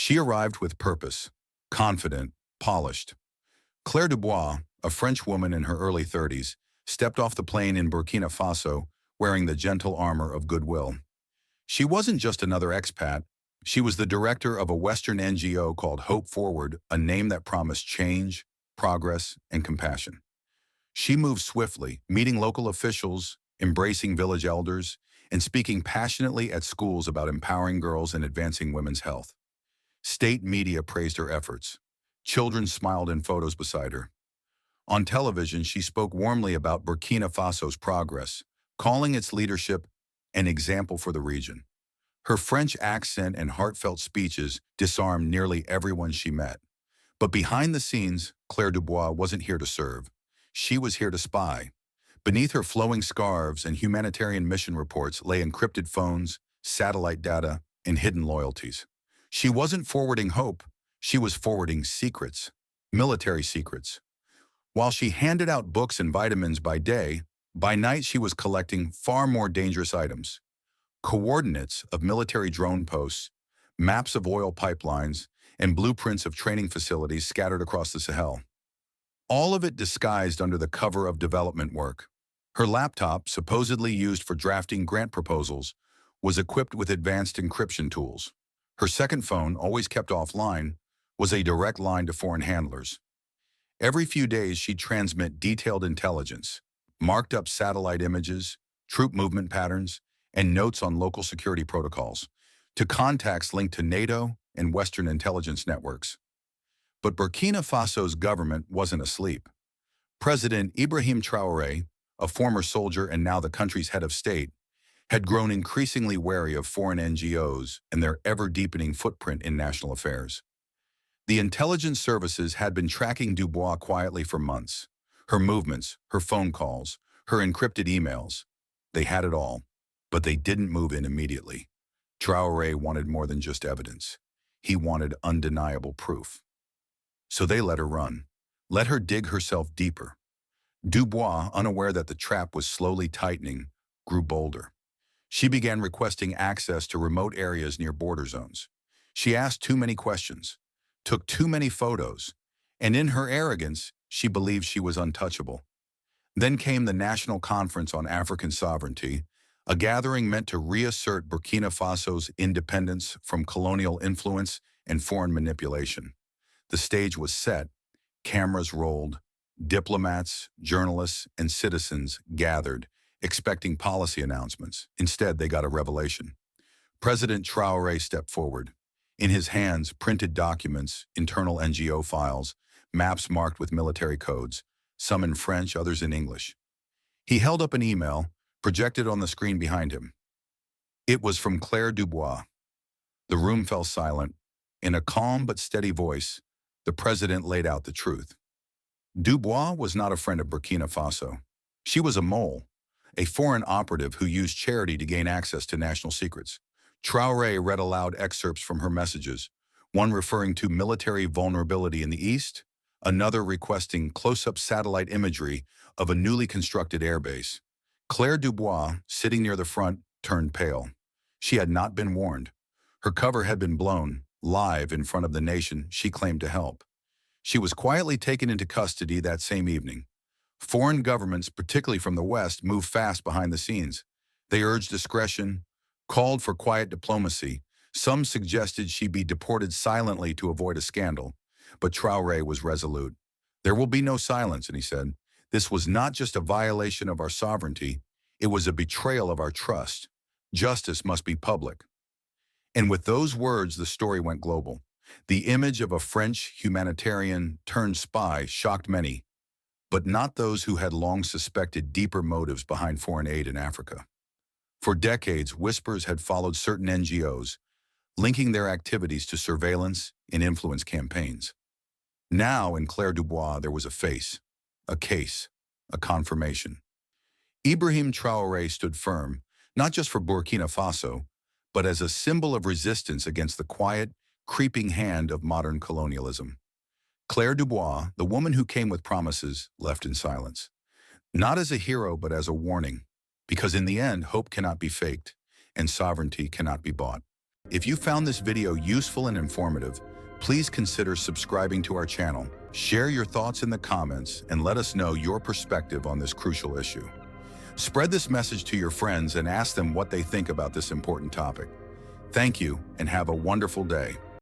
She arrived with purpose, confident, polished. Claire Dubois, a French woman in her early 30s, stepped off the plane in Burkina Faso wearing the gentle armor of goodwill. She wasn't just another expat. She was the director of a Western NGO called Hope Forward, a name that promised change, progress, and compassion. She moved swiftly, meeting local officials, embracing village elders, and speaking passionately at schools about empowering girls and advancing women's health. State media praised her efforts. Children smiled in photos beside her. On television, she spoke warmly about Burkina Faso's progress, calling its leadership an example for the region. Her French accent and heartfelt speeches disarmed nearly everyone she met. But behind the scenes, Claire Dubois wasn't here to serve. She was here to spy. Beneath her flowing scarves and humanitarian mission reports lay encrypted phones, satellite data, and hidden loyalties. She wasn't forwarding hope. She was forwarding secrets, military secrets. While she handed out books and vitamins by day, by night she was collecting far more dangerous items. Coordinates of military drone posts, maps of oil pipelines, and blueprints of training facilities scattered across the Sahel. All of it disguised under the cover of development work. Her laptop, supposedly used for drafting grant proposals, was equipped with advanced encryption tools. Her second phone, always kept offline, was a direct line to foreign handlers. Every few days she'd transmit detailed intelligence, marked up satellite images, troop movement patterns, and notes on local security protocols, to contacts linked to NATO and Western intelligence networks. But Burkina Faso's government wasn't asleep. President Ibrahim Traore, a former soldier and now the country's head of state, had grown increasingly wary of foreign NGOs and their ever-deepening footprint in national affairs. The intelligence services had been tracking Dubois quietly for months. Her movements, her phone calls, her encrypted emails. They had it all, but they didn't move in immediately. Traore wanted more than just evidence. He wanted undeniable proof. So they let her run, let her dig herself deeper. Dubois, unaware that the trap was slowly tightening, grew bolder. She began requesting access to remote areas near border zones. She asked too many questions, took too many photos, and in her arrogance, she believed she was untouchable. Then came the National Conference on African Sovereignty, a gathering meant to reassert Burkina Faso's independence from colonial influence and foreign manipulation. The stage was set, cameras rolled, diplomats, journalists, and citizens gathered, expecting policy announcements. Instead, they got a revelation. President Traore stepped forward. In his hands, printed documents, internal NGO files, maps marked with military codes, some in French, others in English. He held up an email, projected on the screen behind him. It was from Claire Dubois. The room fell silent. In a calm but steady voice, the president laid out the truth. Dubois was not a friend of Burkina Faso. She was a mole, a foreign operative who used charity to gain access to national secrets. Traore read aloud excerpts from her messages, one referring to military vulnerability in the east, another requesting close-up satellite imagery of a newly constructed airbase. Claire Dubois, sitting near the front, turned pale. She had not been warned. Her cover had been blown, live in front of the nation she claimed to help. She was quietly taken into custody that same evening. Foreign governments, particularly from the West, moved fast behind the scenes. They urged discretion, called for quiet diplomacy. Some suggested she be deported silently to avoid a scandal. But Traore was resolute. There will be no silence, and he said, this was not just a violation of our sovereignty, it was a betrayal of our trust. Justice must be public. And with those words, the story went global. The image of a French humanitarian turned spy shocked many, but not those who had long suspected deeper motives behind foreign aid in Africa. For decades, whispers had followed certain NGOs, linking their activities to surveillance and influence campaigns. Now, in Claire Dubois, there was a face, a case, a confirmation. Ibrahim Traore stood firm, not just for Burkina Faso, but as a symbol of resistance against the quiet, creeping hand of modern colonialism. Claire Dubois, the woman who came with promises, left in silence. Not as a hero, but as a warning. Because in the end, hope cannot be faked, and sovereignty cannot be bought. If you found this video useful and informative, please consider subscribing to our channel. Share your thoughts in the comments and let us know your perspective on this crucial issue. Spread this message to your friends and ask them what they think about this important topic. Thank you and have a wonderful day.